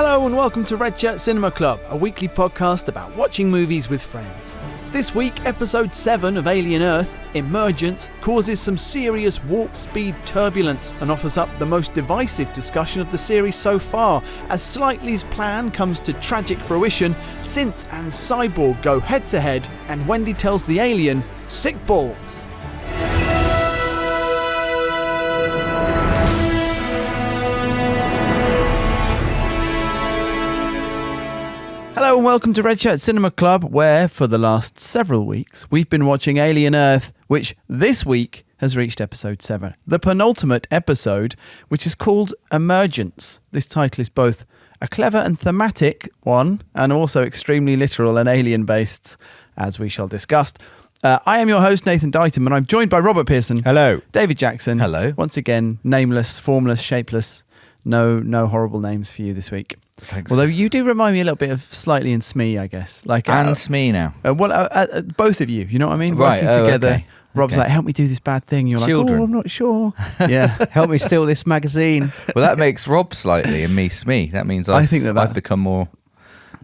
Hello and welcome to Redshirt Cinema Club, a weekly podcast about watching movies with friends. This week, episode 7 of Alien Earth, Emergence, causes some serious warp speed turbulence and offers up the most divisive discussion of the series so far. As Slightly's plan comes to tragic fruition, Synth and Cyborg go head to head, and Wendy tells the alien, "Sick balls." Hello and welcome to Redshirt Cinema Club, where for the last several weeks we've been watching Alien Earth, which this week has reached episode 7, the penultimate episode, which is called Emergence. This title is both a clever and thematic one, and also extremely literal and alien-based, as we shall discuss. I am your host, Nathan Dighton, and I'm joined by Robert Pearson. Hello. David Jackson. Hello. Once again, nameless, formless, shapeless. No horrible names for you this week. Thanks. Although you do remind me a little bit of Slightly and Smee, I guess. And Smee now. Both of you know what I mean? Right, Working together. okay. Rob's like, help me do this bad thing. You're Children. like, oh, I'm not sure. Yeah. Help me steal this magazine. Well, that makes Rob Slightly and me Smee. That means I've become more...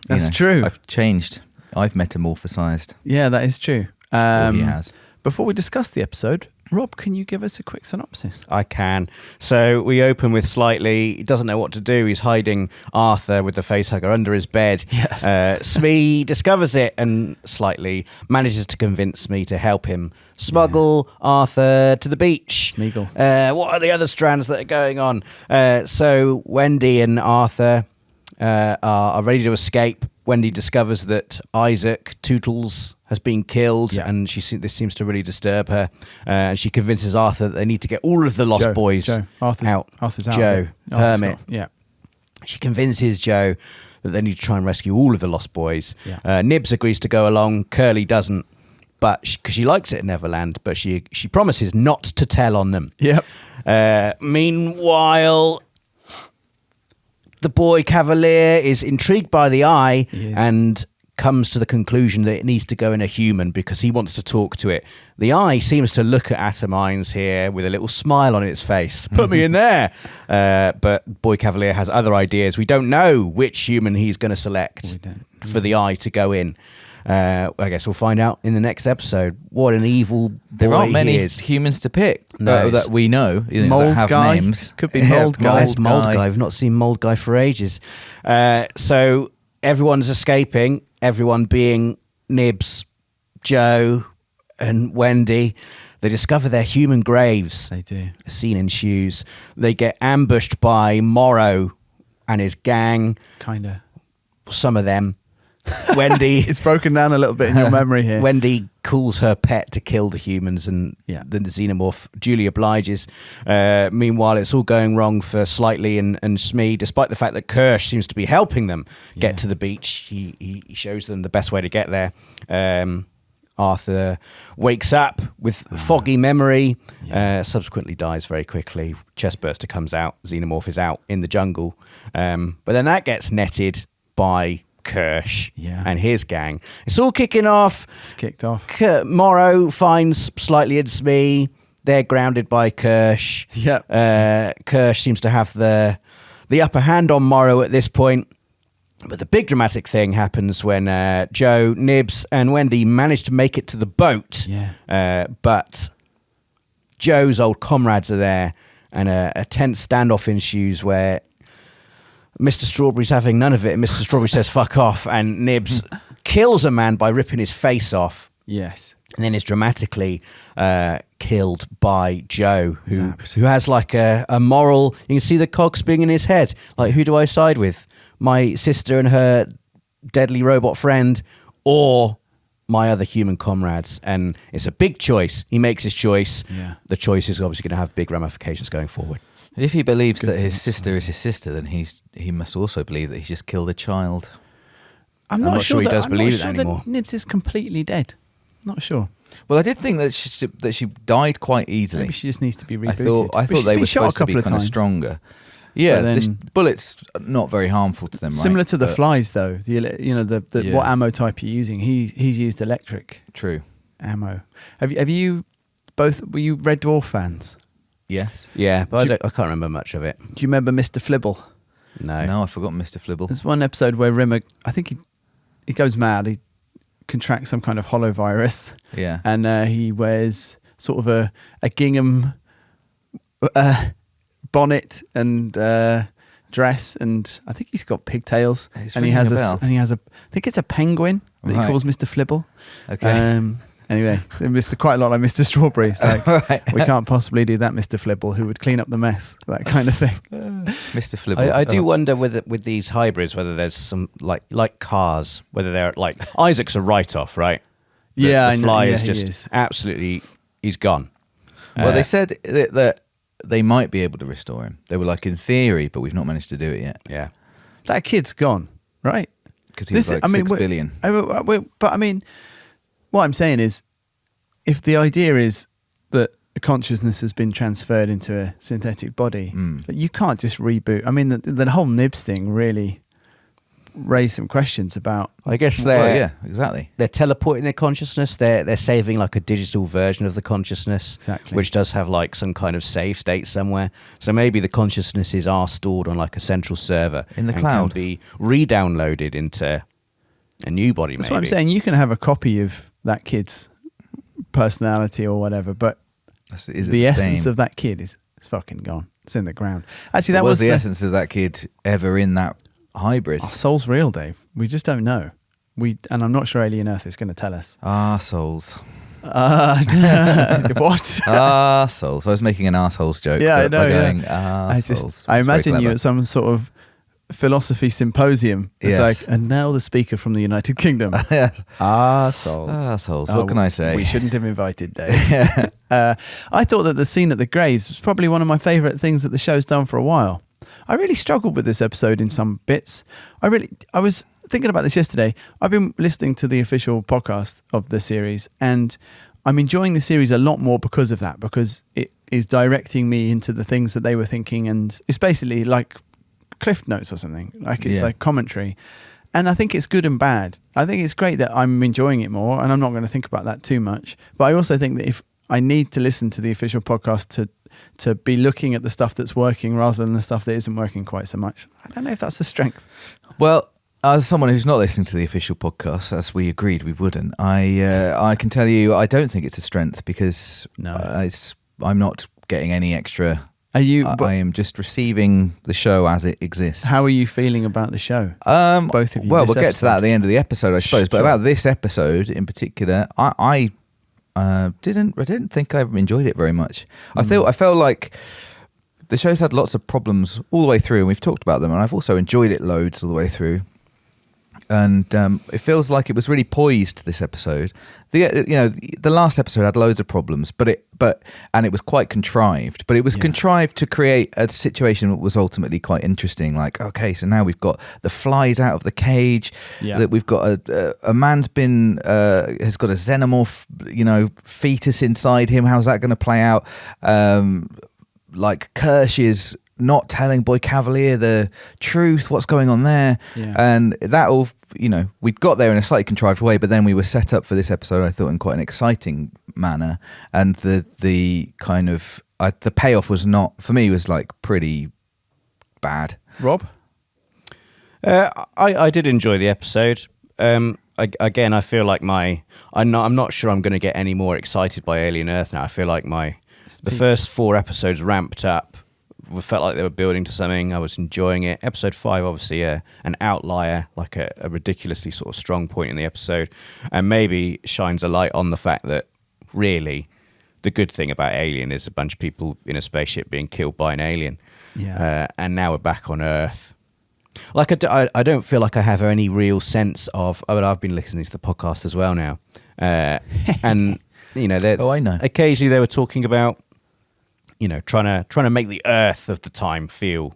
That's true. I've changed. I've metamorphosized. Yeah, that is true. Or he has. Before we discuss the episode, Rob, can you give us a quick synopsis? I can. So we open with Slightly. He doesn't know what to do. He's hiding Arthur with the facehugger under his bed. Yeah. Smee discovers it and Slightly manages to convince Smee to help him smuggle Arthur to the beach. Smeagol. What are the other strands that are going on? So Wendy and Arthur are ready to escape. Wendy discovers that Isaac Tootles has been killed, and this seems to really disturb her. And she convinces Arthur that they need to get all of the lost boys out. Arthur's out. Joe, hermit. Yeah. She convinces Joe that they need to try and rescue all of the lost boys. Yeah. Nibs agrees to go along. Curly doesn't, but because she likes it at Neverland, but she promises not to tell on them. Yep. Meanwhile, the boy Cavalier is intrigued by the eye and comes to the conclusion that it needs to go in a human because he wants to talk to it. The eye seems to look at Atomines here with a little smile on its face. Put me in there. But boy Cavalier has other ideas. We don't know which human he's going to select for the eye to go in. I guess we'll find out in the next episode. What an evil boy There aren't many he is. humans to pick No, that we know. Mold that have guy. names. Could be Mold guy. Where's Mold guy? I've not seen Mold guy for ages. So everyone's escaping. Everyone being Nibs, Joe, and Wendy. They discover their human graves. They do. Seen in shoes. They get ambushed by Morrow and his gang. Kinda. Some of them. Wendy. It's broken down a little bit in your memory here. Wendy calls her pet to kill the humans, and the xenomorph duly obliges. Meanwhile, it's all going wrong for Slightly and Smee, despite the fact that Kirsch seems to be helping them get to the beach. He shows them the best way to get there. Arthur wakes up with foggy memory, subsequently dies very quickly. Chestburster comes out, xenomorph is out in the jungle. But then that gets netted by Kirsch and his gang. It's all kicking off. It's kicked off. Morrow finds Slightly and Smee. They're grounded by Kirsch. Yep. Kirsch seems to have the upper hand on Morrow at this point. But the big dramatic thing happens when Joe, Nibs, and Wendy manage to make it to the boat. Yeah. But Joe's old comrades are there, and a tense standoff ensues where Mr. Strawberry's having none of it, and Mr. Strawberry says fuck off, and Nibs kills a man by ripping his face off. Yes. And then is dramatically killed by Joe, who has like a moral... You can see the cogs being in his head. Like, who do I side with? My sister and her deadly robot friend, or my other human comrades? And it's a big choice. He makes his choice. Yeah. The choice is obviously going to have big ramifications going forward. If he believes that his sister is his sister, then he must also believe that he's just killed a child. I'm not sure he does believe it anymore. That Nibs is completely dead. Not sure. Well, I did think that she died quite easily. Maybe she just needs to be rebooted. I thought they were supposed to be kind of stronger. Yeah, this bullet's not very harmful to them, right? Similar to the flies, though. What ammo type you're using. He's used electric. True. Ammo. Have you both? Were you Red Dwarf fans? Yes. Yeah, but I can't remember much of it. Do you remember Mr. Flibble? No, I forgot Mr. Flibble. There's one episode where Rimmer, I think he goes mad. He contracts some kind of hollow virus. Yeah. And he wears sort of a gingham bonnet and dress, and I think he's got pigtails. And he has I think it's a penguin that he calls Mr. Flibble. Okay. Anyway, Mr. quite a lot like Mr. Strawberry. It's like, we can't possibly do that, Mr. Flibble, who would clean up the mess, that kind of thing. Mr. Flibble. I do wonder with these hybrids whether there's some like cars, whether they're like Isaac's a write-off, right? The fly is just absolutely, he's gone. Well, they said that they might be able to restore him. They were like, in theory, but we've not managed to do it yet. Yeah, that kid's gone, right? Because he was like 6 billion. But I mean, what I'm saying is, if the idea is that a consciousness has been transferred into a synthetic body, you can't just reboot. I mean, the whole Nibs thing really raised some questions about. I guess exactly. They're teleporting their consciousness. They're saving like a digital version of the consciousness, exactly, which does have like some kind of save state somewhere. So maybe the consciousnesses are stored on like a central server in the cloud, can be re-downloaded into a new body. That's what I'm saying. You can have a copy of that kid's personality or whatever, but the essence of that kid is fucking gone. It's in the ground. Actually, that was the essence of that kid ever in that hybrid. Our soul's real, Dave. We just don't know. And I'm not sure Alien Earth is going to tell us. Souls. What? Souls. I was making an arseholes joke. Yeah, I know. Going, I imagine you at some sort of philosophy symposium. It's like, and now the speaker from the United Kingdom. Souls. Souls. What can I say? We shouldn't have invited Dave. I thought that the scene at the graves was probably one of my favourite things that the show's done for a while. I really struggled with this episode in some bits. I was thinking about this yesterday. I've been listening to the official podcast of the series, and I'm enjoying the series a lot more because of that, because it is directing me into the things that they were thinking, and it's basically like Cliff Notes or something. Like it's like commentary. And I think it's good and bad. I think it's great that I'm enjoying it more, and I'm not going to think about that too much. But I also think that if I need to listen to the official podcast to be looking at the stuff that's working rather than the stuff that isn't working quite so much. I don't know if that's a strength. Well, as someone who's not listening to the official podcast, as we agreed we wouldn't, I can tell you I don't think it's a strength, because I'm not getting any extra. I am just receiving the show as it exists. How are you feeling about the show? Both of you. Well, we'll get to that at the end of the episode, I suppose. But about this episode in particular, I didn't think I enjoyed it very much. I felt like the show's had lots of problems all the way through, and we've talked about them, and I've also enjoyed it loads all the way through. And it feels like it was really poised, this episode. The last episode had loads of problems, but it was quite contrived. But it was contrived to create a situation that was ultimately quite interesting. Like, okay, so now we've got the flies out of the cage. Yeah. That we've got a man's been has got a xenomorph, fetus inside him. How's that going to play out? Like Kirsch is not telling Boy Cavalier the truth, what's going on there. Yeah. And that all, we got there in a slightly contrived way, but then we were set up for this episode, I thought, in quite an exciting manner. And the kind of, the payoff was not, for me, was like pretty bad. Rob? I did enjoy the episode. Again, I feel like I'm not sure I'm going to get any more excited by Alien Earth now. I feel like the first 4 episodes ramped up. We felt like they were building to something. I was enjoying it. Episode 5, obviously, an outlier, like a ridiculously sort of strong point in the episode, and maybe shines a light on the fact that really the good thing about Alien is a bunch of people in a spaceship being killed by an alien. Yeah. And now we're back on Earth. Like I don't feel like I have any real sense of. I've been listening to the podcast as well now, and I know. Occasionally they were talking about. Trying to make the Earth of the time feel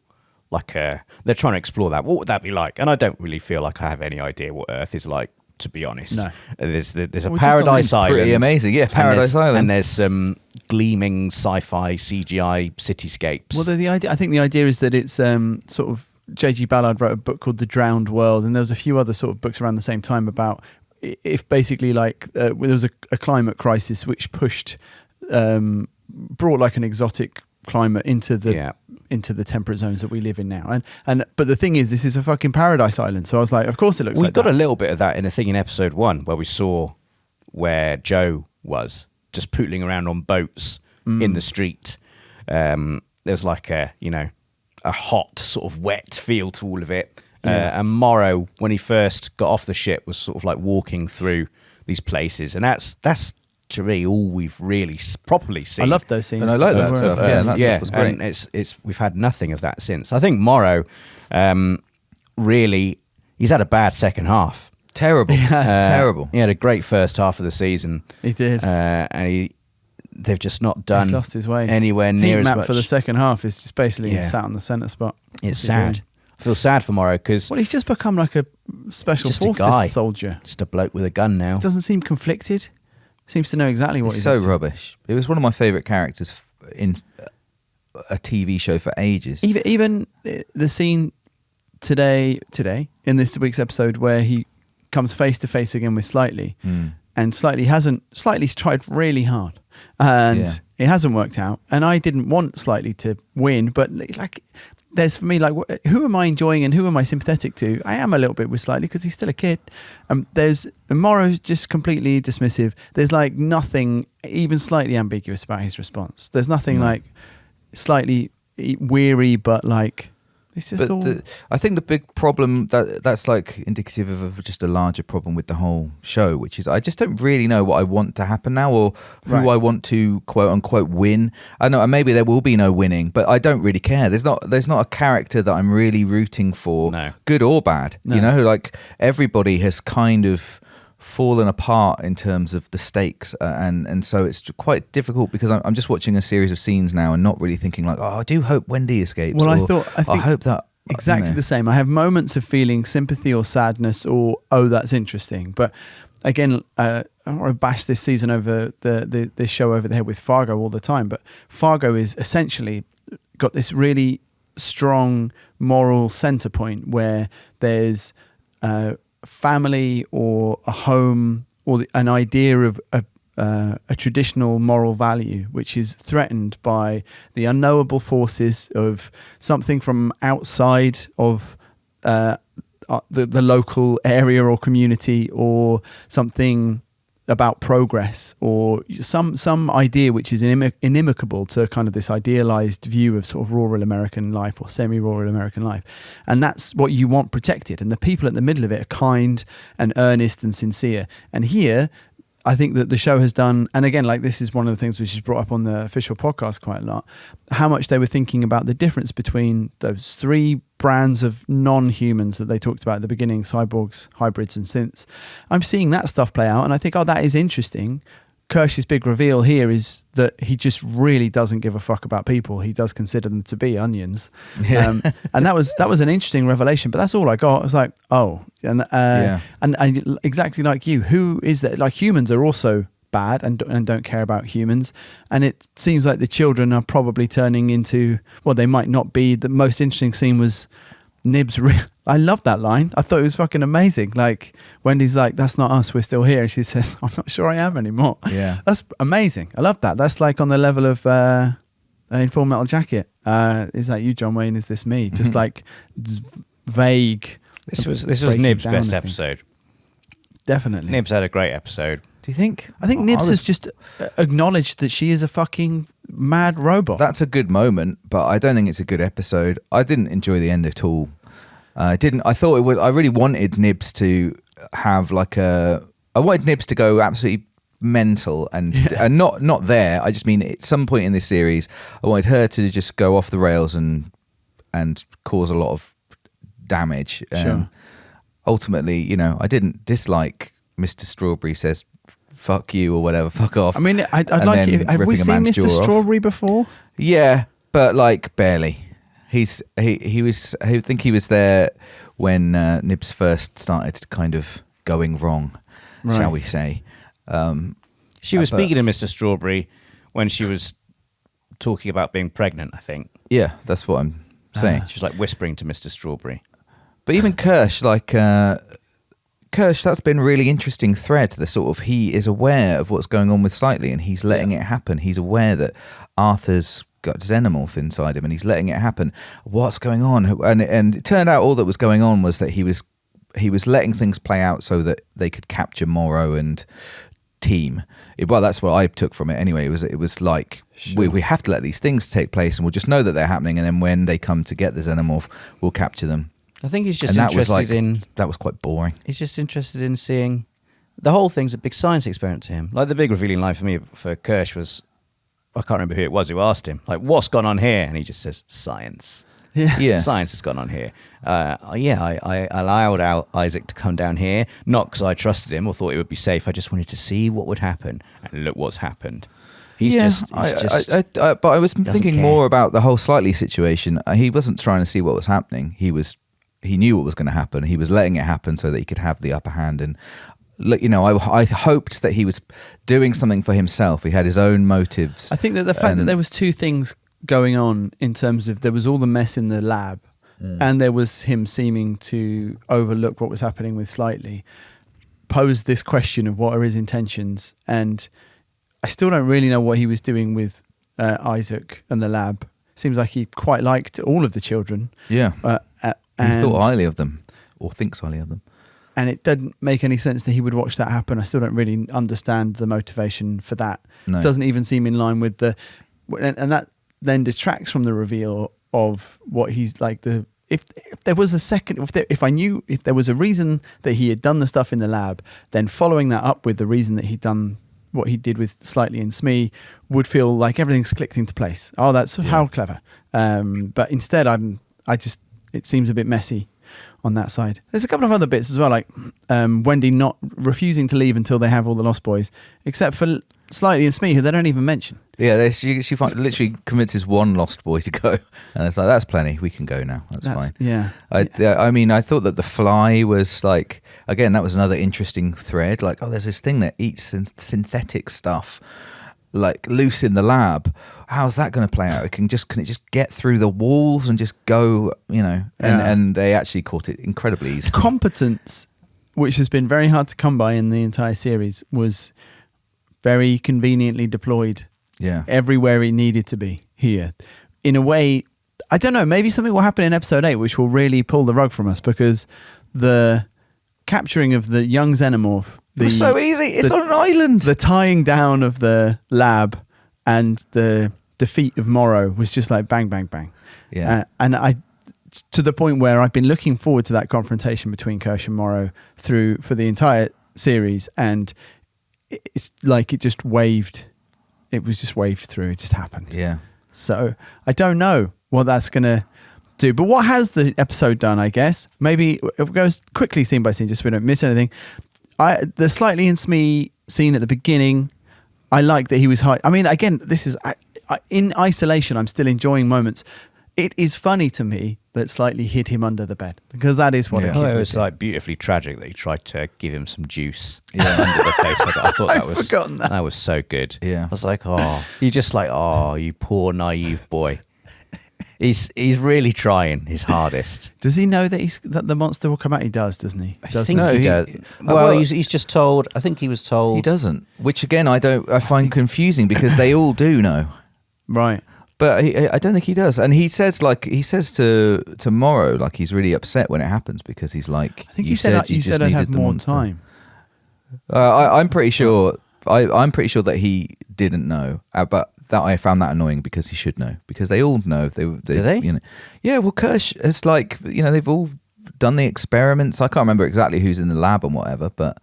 like they're trying to explore that. What would that be like? And I don't really feel like I have any idea what Earth is like, to be honest. No. There's a paradise island. Pretty amazing, yeah. Paradise Island, and there's some gleaming sci-fi CGI cityscapes. Well, I think the idea is that it's sort of J.G. Ballard wrote a book called The Drowned World, and there was a few other sort of books around the same time about if basically like there was a climate crisis which pushed. Brought like an exotic climate into the temperate zones that we live in now. But the thing is, this is a fucking paradise island. So I was like, of course it looks like that. We got a little bit of that in a thing in episode 1 where we saw where Joe was just pootling around on boats in the street. There's like a hot sort of wet feel to all of it. And Morrow, when he first got off the ship, was sort of like walking through these places, and that's to me all we've really properly seen. I love those scenes, and I like that stuff. That was great. And we've had nothing of that since. I think Morrow, really, he's had a bad second half. Terrible, terrible. He had a great first half of the season. He did, and they've just not done. He's lost his way anywhere near as as much. much For the second half is just basically sat on the centre spot. It's sad. I feel sad for Morrow because he's just become like a special forces soldier, just a bloke with a gun now. He doesn't seem conflicted. Seems to know exactly what he's so rubbish. It was one of my favourite characters in a TV show for ages. Even the scene today in this week's episode where he comes face to face again with Slightly, and Slightly's tried really hard, and it hasn't worked out. And I didn't want Slightly to win, but like. There's for me like who am I enjoying and who am I sympathetic to? I am a little bit with Slightly because he's still a kid. There's Morrow's just completely dismissive. There's like nothing even slightly ambiguous about his response. There's nothing like slightly weary, but like it's just all. I think the big problem that's like indicative of just a larger problem with the whole show, which is I just don't really know what I want to happen now or who I want to quote unquote win. I know maybe there will be no winning, but I don't really care. There's not a character that I'm really rooting for, good or bad. No. You know, like everybody has kind of fallen apart in terms of the stakes, and so it's quite difficult because I'm just watching a series of scenes now and not really thinking like, I do hope Wendy escapes. Well, I hope that exactly the same. I have moments of feeling sympathy or sadness or that's interesting, but again, I don't want to bash this season over this show over the head with Fargo all the time, but Fargo is essentially got this really strong moral center point where there's family or a home or an idea of a traditional moral value which is threatened by the unknowable forces of something from outside of the local area or community, or something about progress, or some idea which is inimical to kind of this idealized view of sort of rural American life or semi-rural American life. And that's what you want protected. And the people at the middle of it are kind and earnest and sincere. And here, I think that the show has done, and again, like this is one of the things which is brought up on the official podcast quite a lot, how much they were thinking about the difference between those three brands of non-humans that they talked about at the beginning, cyborgs, hybrids and synths. I'm seeing that stuff play out and I think, that is interesting. Kirsch's big reveal here is that he just really doesn't give a fuck about people. He does consider them to be onions. And that was an interesting revelation, but that's all I got. I was like, and exactly like you, who is that? Like humans are also bad and don't care about humans. And it seems like the children are probably turning into, well, they might not be. The most interesting scene was Nibs. I love that line. I thought it was fucking amazing. Like Wendy's like, "That's not us. We're still here." And she says, "I'm not sure I am anymore." Yeah, that's amazing. I love that. That's like on the level of in Full Metal Jacket. Is that you, John Wayne? Is this me? Just like vague. This was Nibs' best episode. Definitely, Nibs had a great episode. Do you think? I think Nibs has just acknowledged that she is a fucking mad robot. That's a good moment, but I don't think it's a good episode. I didn't enjoy the end at all. I thought it was. I really wanted Nibs to have like I wanted Nibs to go absolutely mental and not there. I just mean at some point in this series, I wanted her to just go off the rails and cause a lot of damage. Sure. Ultimately, I didn't dislike Mr. Strawberry says "fuck you" or whatever, "fuck off." I mean, I'd like it. Have we seen Mr. Strawberry before? Yeah, but like barely. He was. I think he was there when Nibs first started kind of going wrong, shall we say? She was speaking to Mr. Strawberry when she was talking about being pregnant. I think. Yeah, that's what I'm saying. She was like whispering to Mr. Strawberry. But even Kirsch, that's been a really interesting thread. The sort of he is aware of what's going on with Slightly, and he's letting it happen. He's aware that Arthur's got xenomorph inside him and he's letting it happen. What's going on? And it turned out all that was going on was that he was letting things play out so that they could capture Morrow and team. Well, that's what I took from it anyway. It was like, sure, we have to let these things take place and we'll just know that they're happening, and then when they come to get the xenomorph, we'll capture them. I think he's just interested that was quite boring. He's just interested in seeing, the whole thing's a big science experiment to him. Like the big revealing line for me for Kirsch was, I can't remember who it was who asked him, like, what's gone on here? And he just says, science. Yeah. Science has gone on here. I allowed Isaac to come down here, not because I trusted him or thought it would be safe. I just wanted to see what would happen, and look what's happened. But I was thinking more about the whole Slightly situation. He wasn't trying to see what was happening. He knew what was going to happen. He was letting it happen so that he could have the upper hand. And look, I hoped that he was doing something for himself. He had his own motives. I think that the fact that there was two things going on in terms of there was all the mess in the lab and there was him seeming to overlook what was happening with Slightly posed this question of what are his intentions. And I still don't really know what he was doing with Isaac and the lab. Seems like he quite liked all of the children. Yeah. He thought highly of them, or thinks highly of them. And it doesn't make any sense that he would watch that happen. I still don't really understand the motivation for that. No. It doesn't even seem in line with and that then detracts from the reveal of what he's like. If there was a second, if I knew if there was a reason that he had done the stuff in the lab, then following that up with the reason that he'd done what he did with Slightly and Smee would feel like everything's clicked into place. Oh, that's how clever. But instead, it seems a bit messy on that side. There's a couple of other bits as well, like Wendy not refusing to leave until they have all the Lost Boys, except for Slightly and Smee, who they don't even mention. Yeah, she literally convinces one Lost Boy to go, and it's like, that's plenty. We can go now. That's fine. Yeah. I mean, I thought that the fly was like, again, that was another interesting thread. Like, there's this thing that eats synthetic stuff, like loose in the lab. How's that going to play out? Can it just get through the walls and just go? And they actually caught it incredibly easily. Competence, which has been very hard to come by in the entire series, was very conveniently deployed everywhere it needed to be here. In a way, I don't know, maybe something will happen in episode 8 which will really pull the rug from us, because the capturing of the young xenomorph, it's so easy. It's on an island. The tying down of the lab and the defeat of Morrow was just like bang, bang, bang. Yeah. And to the point where I've been looking forward to that confrontation between Kirsch and Morrow for the entire series, and it's like it just waved. It was just waved through. It just happened. Yeah. So I don't know what that's going to do. But what has the episode done, I guess? Maybe it goes quickly scene by scene just so we don't miss anything. The Slightly and Smee scene at the beginning, I like that he was high. I mean, again, this is in isolation, I'm still enjoying moments. It is funny to me that Slightly hid him under the bed, because that is what it was like beautifully tragic that he tried to give him some juice under the face. I thought I'd forgotten that. That was so good. Yeah. I was like, you just like, you poor naive boy. He's really trying his hardest. Does he know that that the monster will come out? He does, doesn't he? I think he does. Well, he's just told. I think he was told. He doesn't. Which again, I find confusing, because they all do know. Right. But I don't think he does. And he says to Morrow, like, he's really upset when it happens, because he's like, I think you said I'd have more time. I'm pretty sure. I'm pretty sure that he didn't know, but that I found that annoying, because he should know, because they all know. Do they? Yeah. Well, Kirsch is like, they've all done the experiments. I can't remember exactly who's in the lab and whatever, but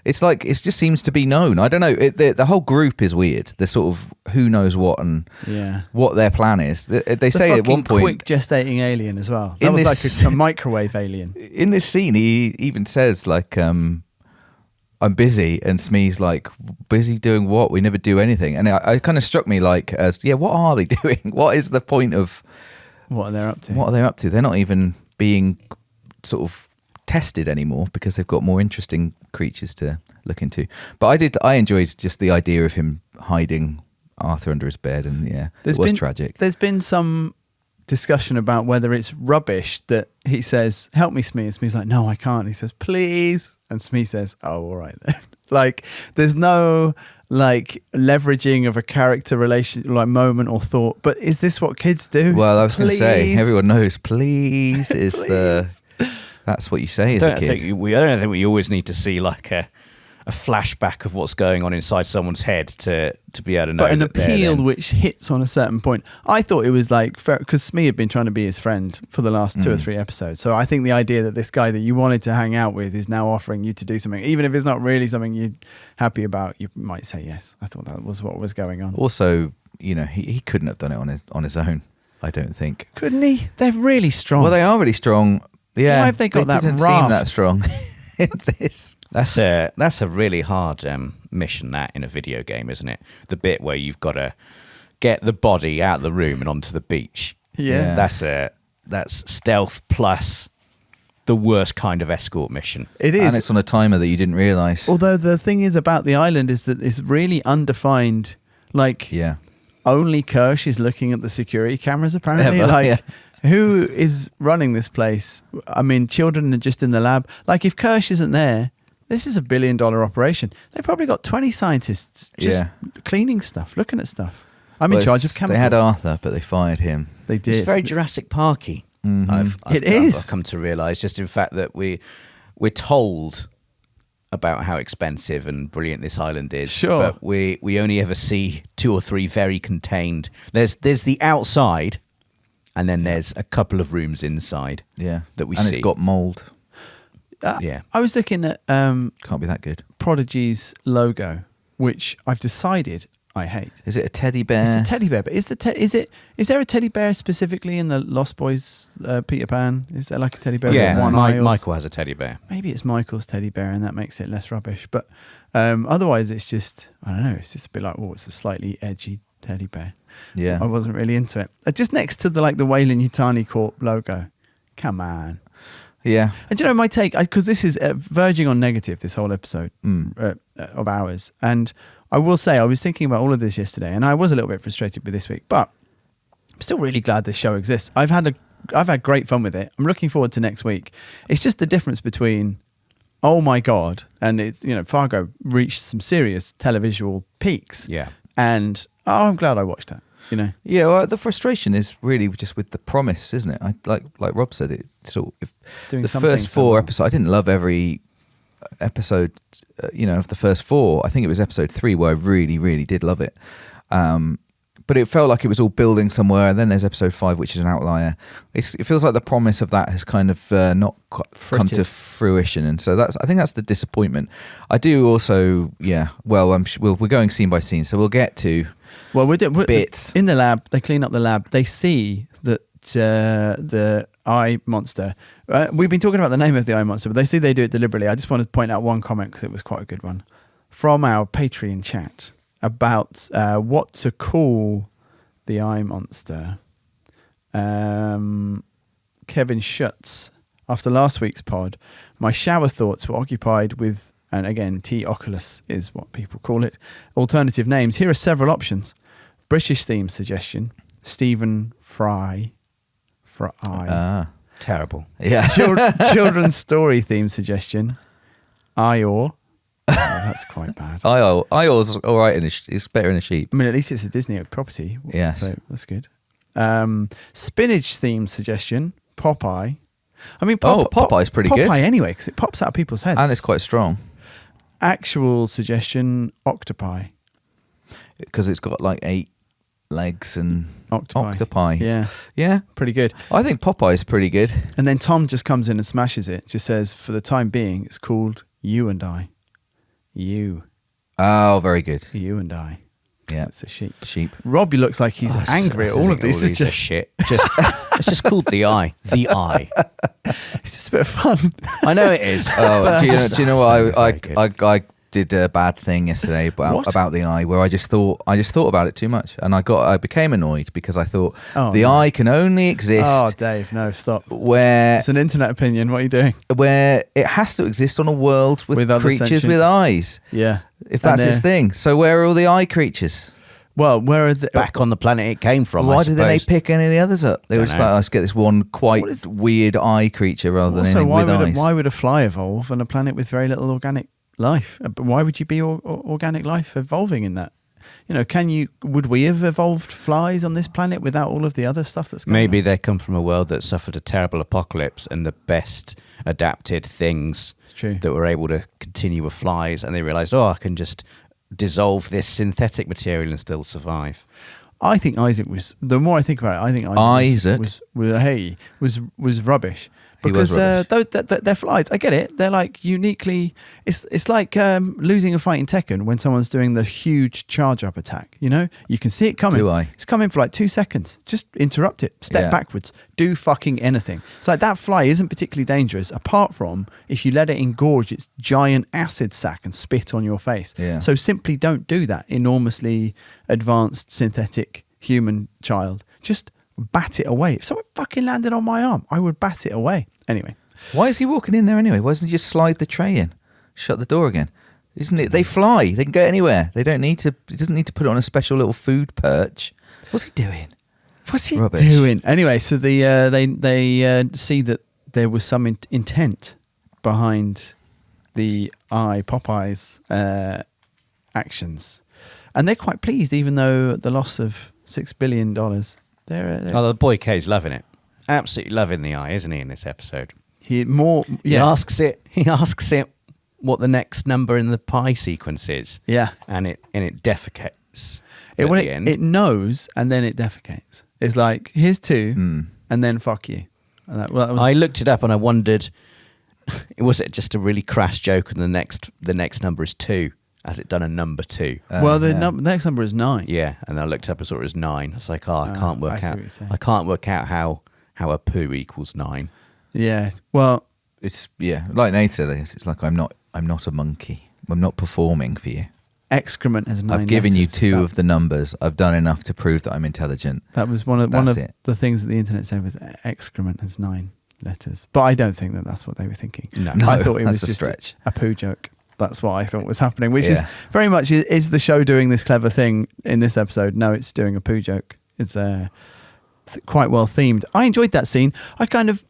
it's like, it just seems to be known. I don't know. The whole group is weird. They're sort of who knows what and what their plan is. They say at one point, quick gestating alien as well. That was like a microwave alien. In this scene, he even says like, I'm busy, and Smee's like, busy doing what? We never do anything. And it kind of struck me like, what are they doing? What is the point of what are they up to? What are they up to? They're not even being sort of tested anymore, because they've got more interesting creatures to look into. But I enjoyed just the idea of him hiding Arthur under his bed, and it was tragic. There's been some discussion about whether it's rubbish that he says, help me, Smee, and Smee's like, no, I can't. He says, please, and Smee says, oh, all right then. Like, there's no like leveraging of a character relation, like moment or thought. But is this what kids do? Well, I was going to say, Please. everyone knows, please is that's what you say as a kid. I don't think we always need to see like a flashback of what's going on inside someone's head to be able to know. But an that they're appeal then- which hits on a certain point. I thought it was like, because Smee had been trying to be his friend for the last 2 or 3 episodes. So I think the idea that this guy that you wanted to hang out with is now offering you to do something, even if it's not really something you're happy about, you might say yes. I thought that was what was going on. Also, he couldn't have done it on his own, I don't think. Couldn't he? They're really strong. Well, they are really strong. Yeah. Why have they got that didn't raft? seem that strong in this. That's a really hard mission, that, in a video game, isn't it? The bit where you've got to get the body out of the room and onto the beach. Yeah. That's stealth plus the worst kind of escort mission. It is. And it's on a timer that you didn't realise. Although the thing is about the island is that it's really undefined. Like, Yeah. only Kirsch is looking at the security cameras, apparently. Yeah, Like, yeah. who is running this place? I mean, children are just in the lab. Like, if Kirsch isn't there, this is $1 billion operation. They probably got 20 scientists just cleaning stuff, looking at stuff. I'm in charge of chemicals. They had Arthur, but they fired him. They did. It's very Jurassic Parky. I've come to realise, just in fact that we're told about how expensive and brilliant this island is. Sure. But we only ever see 2 or 3 very contained. There's the outside, and then there's a couple of rooms inside. Yeah. That we and see. it's got mould. Yeah. I was looking at Can't be that good. Prodigy's logo, which I've decided I hate. Is it a teddy bear? It's a teddy bear, but is there a teddy bear specifically in the Lost Boys Peter Pan? Is there like a teddy bear with one eye? Michael has a teddy bear. Maybe it's Michael's teddy bear, and that makes it less rubbish. But otherwise, it's just, I don't know. It's just a bit like, it's a slightly edgy teddy bear. Yeah. I wasn't really into it. Just next to the Weyland-Yutani Corp logo. Come on. Yeah. And do you know my take? Because this is verging on negative, this whole episode of ours. And I will say, I was thinking about all of this yesterday, and I was a little bit frustrated with this week, but I'm still really glad this show exists. I've had great fun with it. I'm looking forward to next week. It's just the difference between, oh my God, and it's, Fargo reached some serious televisual peaks. Yeah. And, I'm glad I watched that. Yeah, well, the frustration is really just with the promise, isn't it? Like Rob said, the first 4 episodes, I didn't love every episode, of the first 4. I think it was episode 3 where I really, really did love it. But it felt like it was all building somewhere, and then there's episode 5, which is an outlier. It feels like the promise of that has kind of not come to fruition, and so I think that's the disappointment. I do also, well, we're going scene by scene, so we'll get to bits. In the lab, they clean up the lab. They see that the eye monster. We've been talking about the name of the eye monster, but they see they do it deliberately. I just wanted to point out one comment because it was quite a good one from our Patreon chat about what to call the eye monster. Kevin Schutz, after last week's pod, my shower thoughts were occupied with, and again, T. Oculus is what people call it, alternative names. Here are several options. British theme suggestion, Stephen Fry. Terrible. Yeah. Children's story theme suggestion, Eeyore. Oh, that's quite bad. Eeyore's all right, it's better in a sheep. I mean, at least it's a Disney property. Yes. So that's good. Spinach theme suggestion, Popeye. I mean, Popeye's pretty good. Popeye anyway, because it pops out of people's heads. And it's quite strong. Actual suggestion, Octopi. Because it's got like 8 legs and octopi. Yeah. Yeah. Pretty good. I think Popeye's pretty good. And then Tom just comes in and smashes it. Just says, for the time being, it's called You and I. You. Oh, very good. You and I. Yeah. It's a sheep. Sheep. Robbie looks like he's angry at all of these. These are shit. It's just called The Eye. The Eye. It's just a bit of fun. I know it is. Oh, do you know what? I did a bad thing yesterday about the eye, where I just thought about it too much, and I became annoyed because I thought eye can only exist. Oh, Dave, no, stop. Where it's an internet opinion. What are you doing? Where it has to exist on a world with creatures with eyes. Yeah, if that's his thing. So where are all the eye creatures? Well, where are they? Back on the planet it came from. Why didn't they pick any of the others up? They were just like, let's get this one quite weird eye creature rather than anything with eyes. Why would a fly evolve on a planet with very little organic life. But why would you be organic life evolving in that? Would we have evolved flies on this planet without all of the other stuff that's going Maybe on? they come from a world that suffered a terrible apocalypse, and the best adapted things that were able to continue were flies, and they realised, I can just dissolve this synthetic material and still survive. I think Isaac was. The more I think about it, I think Isaac was rubbish. Because they're flies. I get it. They're like uniquely. It's like losing a fight in Tekken when someone's doing the huge charge up attack. You can see it coming. Do I? It's coming for like 2 seconds. Just interrupt it. Step backwards. Do fucking anything. It's like that fly isn't particularly dangerous, apart from if you let it engorge its giant acid sac and spit on your face. Yeah. So simply don't do that. Enormously advanced synthetic human child. Just bat it away. If someone fucking landed on my arm, I would bat it away. Anyway. Why is he walking in there anyway? Why doesn't he just slide the tray in? Shut the door again. Isn't it? They fly. They can go anywhere. They don't need to. He doesn't need to put it on a special little food perch. What's he doing? What's he doing? Anyway, so they see that there was some intent behind the Popeye's actions. And they're quite pleased, even though the loss of $6 billion. The boy K's loving it. Absolutely loving the eye, isn't he, in this episode? He asks it what the next number in the pie sequence is. Yeah. And it defecates. It knows, and then it defecates. It's like, here's 2, and then fuck you. And I looked it up and I wondered, was it just a really crass joke and the next number is 2? Has it done a number 2? The next number is 9. Yeah, and I looked up and saw it was 9. I was like, I can't work out. I can't work out how a poo equals 9. Yeah. Well, it's like Nate said. It's like I'm not a monkey. I'm not performing for you. Excrement has 9. I've given you 2 of the numbers. I've done enough to prove that I'm intelligent. That was one of the things that the internet said was excrement has 9 letters. But I don't think that that's what they were thinking. No, I thought it was just stretch. a poo joke. That's what I thought was happening, which is very much, is the show doing this clever thing in this episode? No, it's doing a poo joke. It's quite well themed. I enjoyed that scene. I kind of,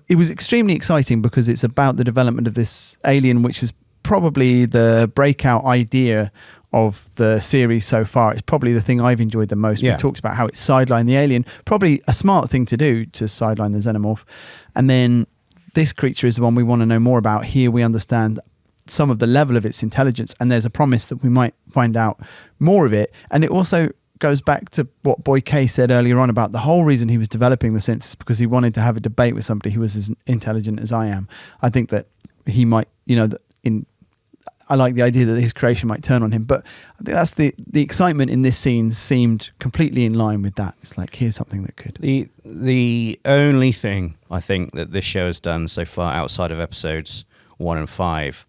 it was extremely exciting because it's about the development of this alien, which is probably the breakout idea of the series so far. It's probably the thing I've enjoyed the most. We talked about how it sidelined the alien. Probably a smart thing to do to sideline the xenomorph. And then this creature is the one we want to know more about. Here we understand some of the level of its intelligence, and there's a promise that we might find out more of it. And it also goes back to what Boy K said earlier on about the whole reason he was developing the synth is because he wanted to have a debate with somebody who was as intelligent as I am. I think that he might, I like the idea that his creation might turn on him, but I think that's the excitement in this scene seemed completely in line with that. It's like, here's something that could. The only thing I think that this show has done so far outside of episodes 1 and 5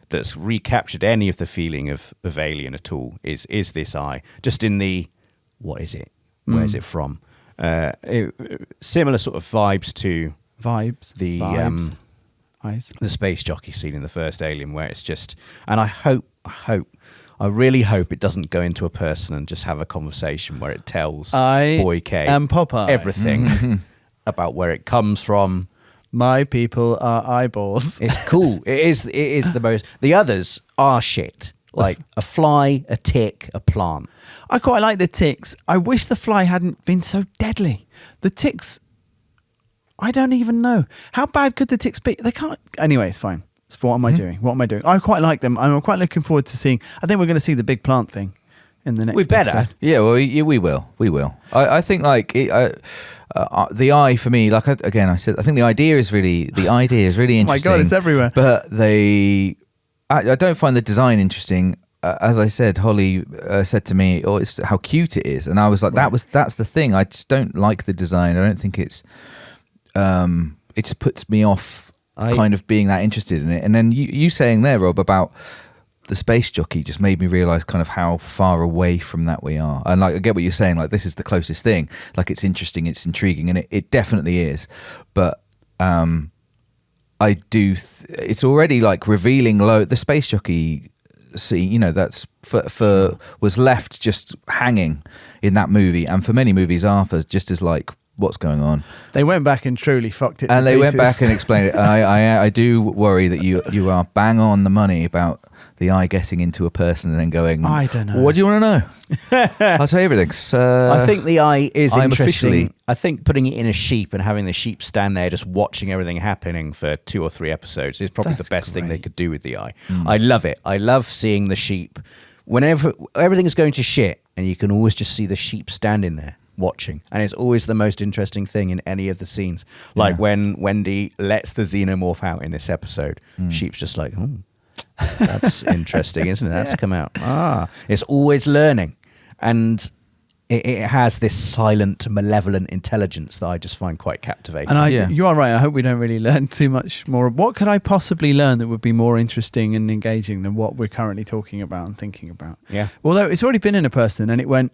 that's recaptured any of the feeling of Alien at all is this eye. Just in the, what is it? Where is it from? Similar sort of vibes to the eyes. The space jockey scene in the first Alien, where it's just, and I really hope it doesn't go into a person and just have a conversation where it tells Boy K and Popeye everything about where it comes from. My people are eyeballs. It's cool. It is the most. The others are shit. Like a fly, a tick, a plant. I quite like the ticks. I wish the fly hadn't been so deadly. The ticks, I don't even know. How bad could the ticks be? They can't. Anyway, it's fine. So what am I doing? What am I doing? I quite like them. I'm quite looking forward to seeing. I think we're going to see the big plant thing in the next episode. Yeah, well, we will. We will. I think like the eye for me, like I said, I think the idea is really interesting. Oh my God, it's everywhere. But I don't find the design interesting. As I said, Holly said to me, it's how cute it is, and I was like, that's the thing. I just don't like the design. I don't think it's. It just puts me off kind of being that interested in it. And then you saying there, Rob, about the space jockey just made me realise kind of how far away from that we are. And like, I get what you're saying, like this is the closest thing. Like it's interesting, it's intriguing, and it definitely is. But I do. It's already like revealing the space jockey scene. That's was left just hanging in that movie, and for many movies after, just as like what's going on. They went back and truly fucked it. And to they went pieces. back and explained it. I do worry that you are bang on the money about the eye getting into a person and then going, I don't know. What do you want to know? I'll tell you everything. I think the eye is I'm interesting. officially- I think putting it in a sheep and having the sheep stand there just watching everything happening for 2 or 3 episodes is probably That's the best thing they great. could do with the eye. I love it. I love seeing the sheep. Whenever everything is going to shit, and you can always just see the sheep standing there watching, and it's always the most interesting thing in any of the scenes. Like when Wendy lets the xenomorph out in this episode, sheep's just like, that's interesting, isn't it? That's come out. It's always learning, and it has this silent, malevolent intelligence that I just find quite captivating. And you are right. I hope we don't really learn too much more. What could I possibly learn that would be more interesting and engaging than what we're currently talking about and thinking about? Yeah. Although it's already been in a person and it went.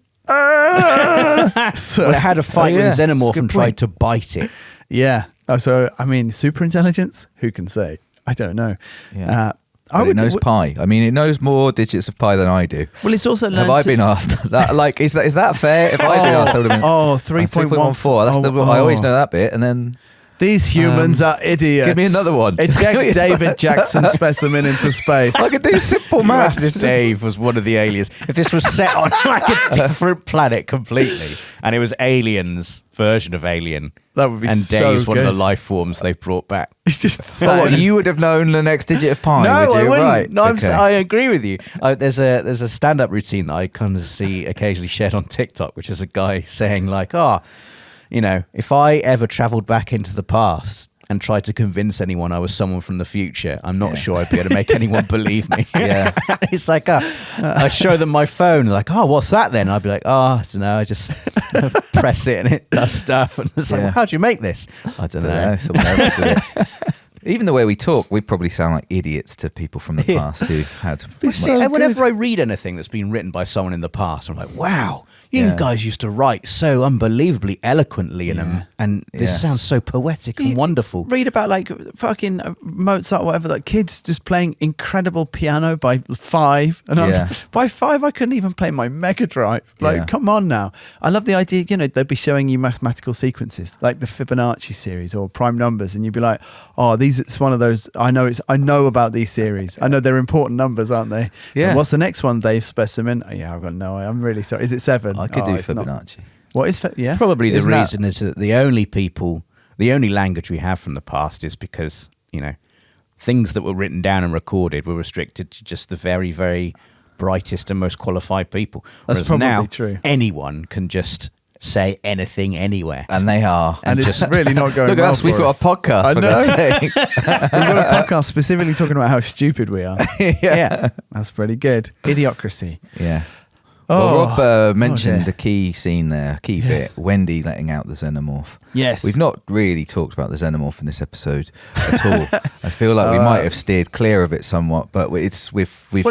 So, Well, it had a fight with a That's a xenomorph good and tried point. to bite it. yeah. So I mean, super intelligence. Who can say? I don't know. Yeah. I But it knows pi. I mean, it knows more digits of pi than I do. Well, it's also learned. Have I been asked that? Like, is that fair? If I'd been asked, I would have been. 3.14. That's I always know that bit, and then These humans are idiots. give me another one. Eject David Jackson specimen into space. I could do simple maths. If Dave was one of the aliens, if this was set on like a different planet completely, and it was aliens version of Alien, That would be and so Dave's one of the good. life forms they've brought back. It's just So what, you would have known the next digit of pi, No, would I you? wouldn't. Right. No, okay. I agree with you. There's a stand-up routine that I kind of see occasionally shared on TikTok, which is a guy saying like, if I ever travelled back into the past and tried to convince anyone I was someone from the future, I'm not sure I'd be able to make anyone believe me. Yeah. It's like, I show them my phone, they're like, what's that then? I'd be like, I don't know, I just press it and it does stuff. And it's like, Yeah. well, how'd you make this? I don't know. Someone else did it. Even the way we talk, we probably sound like idiots to people from the past who had. Whenever I read anything that's been written by someone in the past, I'm like, wow, you Yeah. guys used to write so unbelievably eloquently and this Yeah. sounds so poetic and wonderful. read about like fucking Mozart or whatever, like kids just playing incredible piano by 5, and Yeah. by 5 I couldn't even play my Mega Drive. Like, Yeah. come on now. I love the idea, they'd be showing you mathematical sequences like the Fibonacci series or prime numbers, and you'd be like, it's one of those. I know about these series. I know they're important numbers, aren't they? Yeah. So what's the next one, Dave Specimen? I've got no idea. I'm really sorry. Is it 7? I could do it's not. Fibonacci. What is yeah? Probably the Isn't that- reason is that the only language we have from the past is because, things that were written down and recorded were restricted to just the very, very brightest and most qualified people. That's Whereas probably now, true. anyone can just say anything anywhere. And they are. And it's really not going Look at well us, we've for got us. a podcast. I for know. God's sake. We've got a podcast specifically talking about how stupid we are. Yeah. That's pretty good. Idiocracy. Yeah. Oh. Well, Rob mentioned dear. a key scene there, a key bit. Wendy letting out the xenomorph. Yes. We've not really talked about the xenomorph in this episode at all. I feel like we might have steered clear of it somewhat, but we've Well,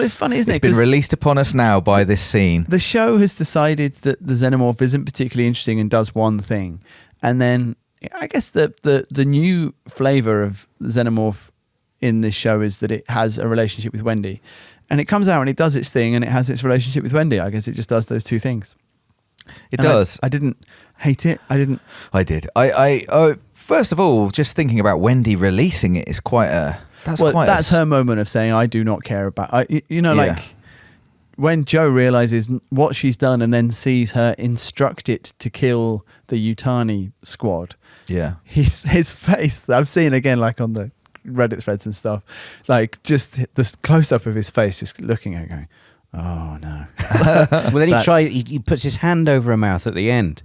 it's funny, isn't it? It's been 'Cause released upon us now by this scene. The show has decided that the xenomorph isn't particularly interesting and does one thing. And then I guess the new flavour of the xenomorph in this show is that it has a relationship with Wendy. And it comes out and it does its thing and it has its relationship with Wendy. I guess it just does those two things. It And does. I didn't hate it. I didn't. I did. I first of all, just thinking about Wendy releasing it is quite a. That's her moment of saying, I do not care about. Yeah. Like when Joe realizes what she's done and then sees her instruct it to kill the Yutani squad. Yeah. His face, I've seen again, like on the Reddit threads and stuff, like just the close up of his face, just looking at it going, oh no. Well, then That's- he puts his hand over her mouth at the end.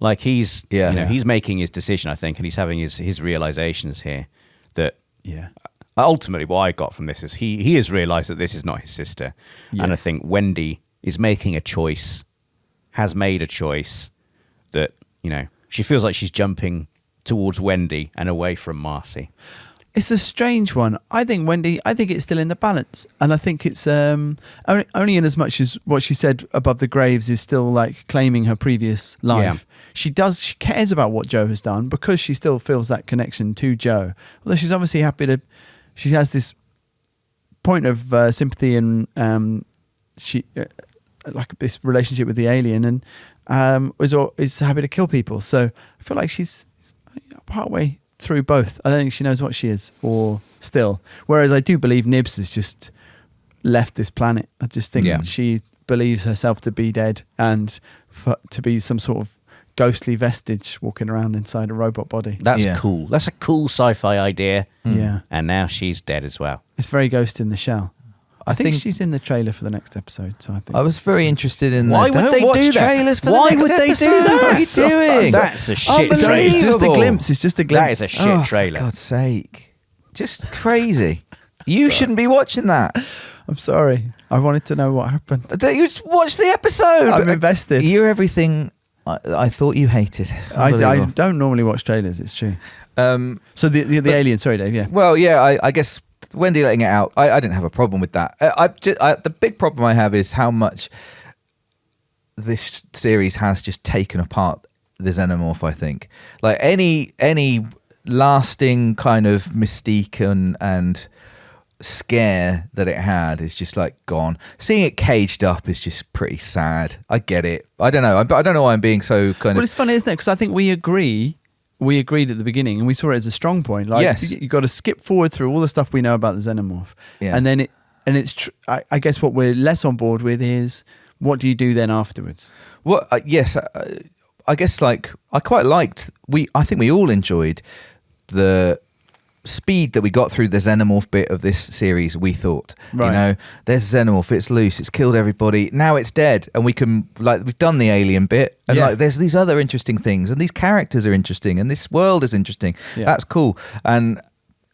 Like he's making his decision, I think, and he's having his realizations here that Yeah. ultimately what I got from this is he has realized that this is not his sister. And I Yes. think Wendy is making a choice, has made a choice that, she feels like she's jumping towards Wendy and away from Marcy. It's a strange one. I think it's still in the balance. And I think it's only in as much as what she said above the graves is still like claiming her previous life. Yeah. She cares about what Joe has done because she still feels that connection to Joe. Although she's obviously she has this point of sympathy and like this relationship with the alien. And is happy to kill people. So I feel like she's partway through both. I don't think she knows what she is or still. Whereas I do believe Nibs has just left this planet. I just think she believes herself to be dead and to be some sort of ghostly vestige walking around inside a robot body. That's cool. That's a cool sci-fi idea. Yeah. And now she's dead as well. It's very Ghost in the Shell. I think she's in the trailer for the next episode. So I was very interested in. Why would they do that? Trailers for Why the next would they episode? do that? What are you doing? That's a shit trailer. It's just a glimpse. It's just a glimpse. That is a shit trailer. For God's sake. Just crazy. You shouldn't be watching that. I'm sorry. I wanted to know what happened. You just watch the episode. I'm invested. You're everything I thought you hated. I don't normally watch trailers, it's true. So the alien, sorry Dave, yeah. Well, yeah, I guess Wendy letting it out, I didn't have a problem with that. The big problem I have is how much this series has just taken apart the xenomorph, I think. Like any lasting kind of mystique and scare that it had is just like gone. Seeing it caged up is just pretty sad. I get it. I don't know. I don't know why I'm being so kind of... Well, it's funny, isn't it? Because I think we agreed at the beginning and we saw it as a strong point. Like, yes. You got to skip forward through all the stuff we know about the xenomorph. Yeah. And then I guess what we're less on board with is what do you do then afterwards? Well, yes, I guess like I quite liked, I think we all enjoyed the speed that we got through the xenomorph bit of this series. We thought, right. You know, there's a xenomorph, it's loose, it's killed everybody, now it's dead, and we can, like, we've done the alien bit, and like there's these other interesting things, and these characters are interesting, and this world is interesting. That's cool. And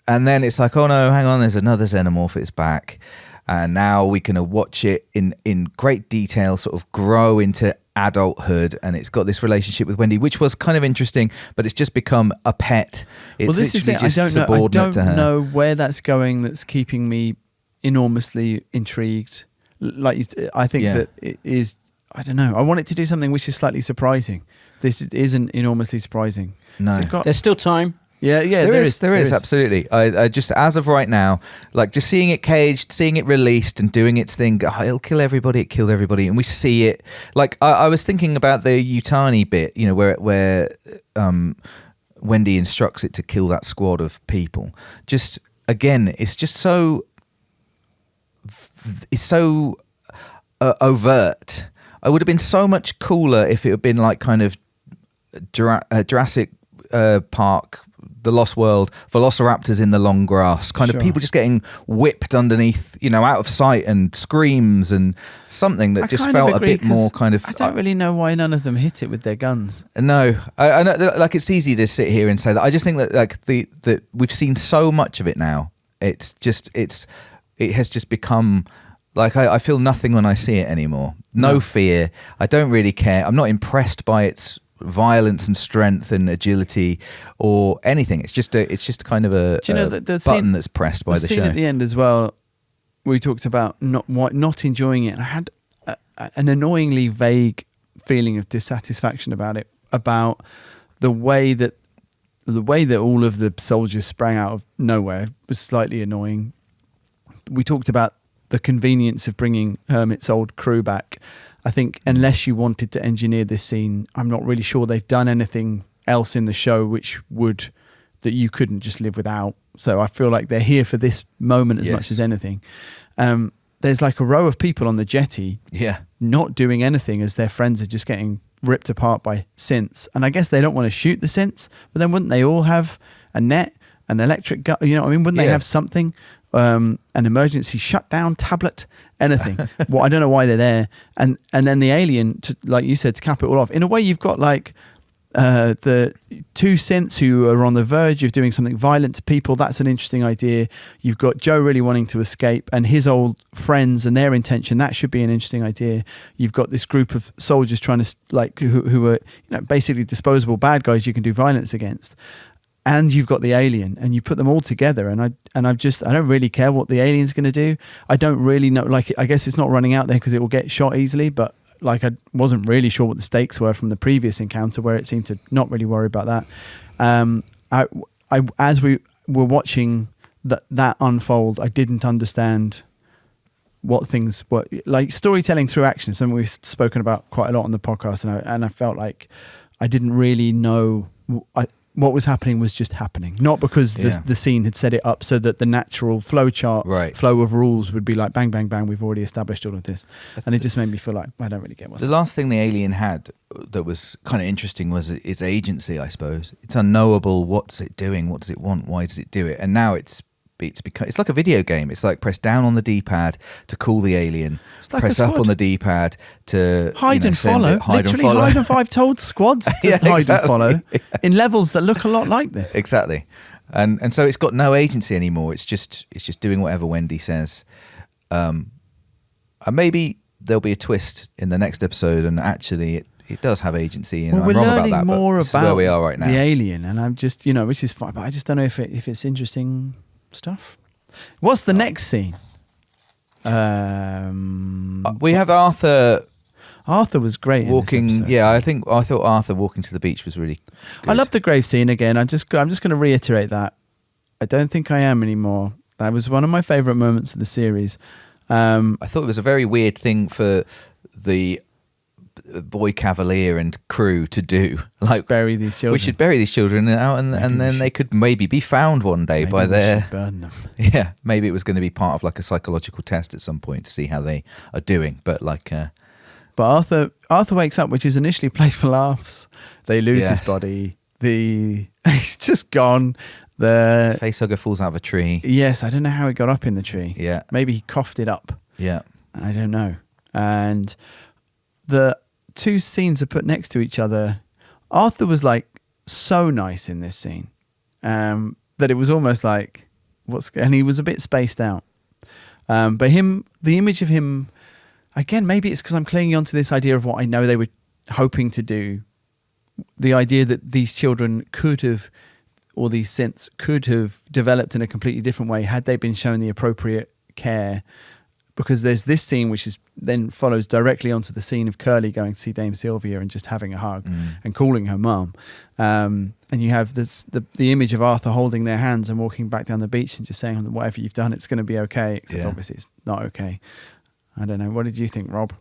then it's like, oh no, hang on, there's another xenomorph, it's back, and now we can watch it in great detail sort of grow into adulthood, and it's got this relationship with Wendy, which was kind of interesting, but it's just become a pet. It's this is it. I don't know where that's going. That's keeping me enormously intrigued. I think that it is. I don't know. I want it to do something which is slightly surprising. This isn't enormously surprising. No, there's still time. Yeah, there is absolutely. I just, as of right now, like just seeing it caged, seeing it released and doing its thing, it'll kill everybody, it killed everybody, and we see it. Like I was thinking about the Yutani bit, you know, where Wendy instructs it to kill that squad of people. Just again, it's just so overt. I would have been so much cooler if it had been like kind of Jurassic Park, The Lost World, velociraptors in the long grass, kind of people just getting whipped underneath, you know, out of sight, and screams and something that just felt a bit more kind of... I don't really know why none of them hit it with their guns. No, I know, like, it's easy to sit here and say that. I just think that like that we've seen so much of it now. It has just become like I feel nothing when I see it anymore. No fear. I don't really care. I'm not impressed by its violence and strength and agility or anything. It's just kind of a button scene, that's pressed by the show. Scene at the end as well, we talked about not enjoying it, and I had an annoyingly vague feeling of dissatisfaction about it, about the way that all of the soldiers sprang out of nowhere was slightly annoying. We talked about the convenience of bringing Hermit's old crew back. I think unless you wanted to engineer this scene, I'm not really sure they've done anything else in the show that you couldn't just live without. So I feel like they're here for this moment as much as anything. There's like a row of people on the jetty not doing anything as their friends are just getting ripped apart by synths. And I guess they don't want to shoot the synths, but then wouldn't they all have a net, an electric gun? You know what I mean? Wouldn't they have something? An emergency shutdown tablet, anything. Well, I don't know why they're there. And then the alien, like you said, to cap it all off. In a way, you've got like the two synths who are on the verge of doing something violent to people. That's an interesting idea. You've got Joe really wanting to escape, and his old friends and their intention. That should be an interesting idea. You've got this group of soldiers trying to like who are basically disposable bad guys you can do violence against. And you've got the alien, and you put them all together, and I don't really care what the alien's going to do. I don't really know. Like, I guess it's not running out there because it will get shot easily. But like, I wasn't really sure what the stakes were from the previous encounter, where it seemed to not really worry about that. As we were watching that unfold, I didn't understand what things were like. Storytelling through action, something we've spoken about quite a lot on the podcast, and I felt like I didn't really know what was happening was just happening, not because the scene had set it up so that the natural flow of rules would be like bang bang bang, we've already established all of this, and it just made me feel like I don't really get what's the last thing the alien had that was kind of interesting was its agency. I suppose it's unknowable. What's it doing? What does it want? Why does it do it? And now it's like a video game. It's like press down on the D-pad to call the alien, like press up on the D-pad to hide and follow. Literally hide and follow. I've told squads to hide and follow in levels that look a lot like this. Exactly, and so it's got no agency anymore. It's just doing whatever Wendy says. And maybe there'll be a twist in the next episode, and actually it does have agency. And we're I'm wrong learning about that, more but this about is where we are right now. The alien, and I'm just which is fine, but I just don't know if it's interesting stuff. What's the next scene? We have Arthur. Arthur was great walking. In this I thought Arthur walking to the beach was really good. I love the grave scene again. I'm just going to reiterate that. I don't think I am anymore. That was one of my favourite moments of the series. I thought it was a very weird thing for the boy cavalier and crew to do, like bury these children. We should bury these children out, and then they could maybe be found one day by their burn them. Yeah, maybe it was going to be part of like a psychological test at some point to see how they are doing. But Arthur wakes up, which is initially played for laughs. They lose his body. He's just gone. The facehugger falls out of a tree. Yes, I don't know how he got up in the tree. Yeah, maybe he coughed it up. Yeah, I don't know. And the two scenes are put next to each other. Arthur was like so nice in this scene that it was almost like and he was a bit spaced out. But the image of him, again, maybe it's because I'm clinging on to this idea of what I know they were hoping to do. The idea that these children could have, or these synths could have developed in a completely different way had they been shown the appropriate care. Because there's this scene which then follows directly onto the scene of Curly going to see Dame Sylvia and just having a hug and calling her mum. And you have the image of Arthur holding their hands and walking back down the beach and just saying, whatever you've done, it's going to be okay. Except obviously it's not okay. I don't know. What did you think, Rob?